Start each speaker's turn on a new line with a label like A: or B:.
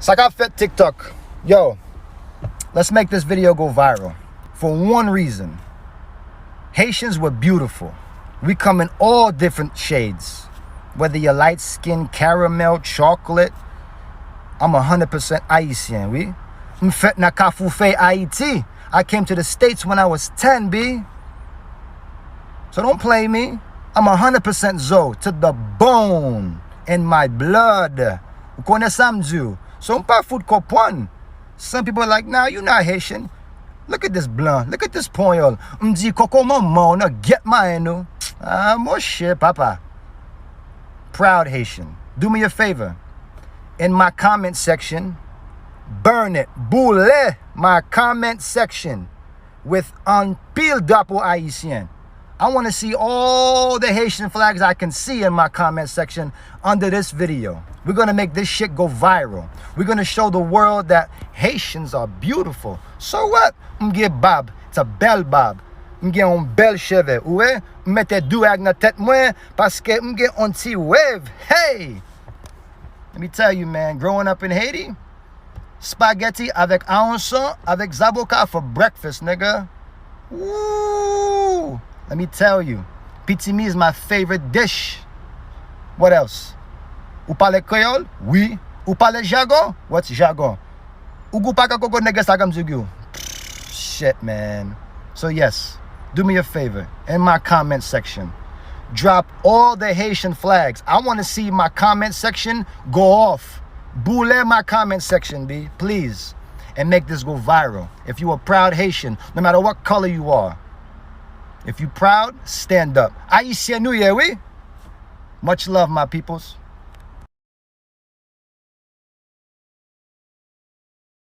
A: like I fit TikTok. Yo, let's make this video go viral. For one reason. Haitians were beautiful. We come in all different shades. Whether you're light skin, caramel, chocolate. I'm 100% Haitian, oui? M'fet na Kafoufe, Haiti. I came to the States when I was 10, B. So don't play me. I'm 100% Zo, to the bone, in my blood. Vous connaissez samedi. So I'm pas food kopwan. Some people are like, nah, you're not Haitian. Look at this blanc. Look at this poil. M'di koko maman, no get mine, no. Ah, more shit, papa. Proud Haitian. Do me a favor. In my comment section, burn it. Boule my comment section with un pile drapeau haïtien. I want to see all the Haitian flags I can see in my comment section under this video. We're going to make this shit go viral. We're going to show the world that Haitians are beautiful. So what? M'ge bab. It's a bel bab. M'ge un bel cheveux. Oué? M'mette douag na tête moi parce que m'ge un petit wave. Hey! Let me tell you, man, growing up in Haiti, spaghetti avec aonson, avec zaboka for breakfast, nigga. Woo! Let me tell you, pitimi is my favorite dish. What else? Ou parle Creole? Oui. Ou parle jargon? What's jargon? Ugu paka koko nigga sagam zugu. Shit, man. So yes, do me a favor, in my comment section, drop all the Haitian flags. I want to see my comment section go off. Boule my comment section, B, please. And make this go viral. If you are proud Haitian, no matter what color you are. If you proud, stand up. Haitien New Year, we? Much love, my peoples.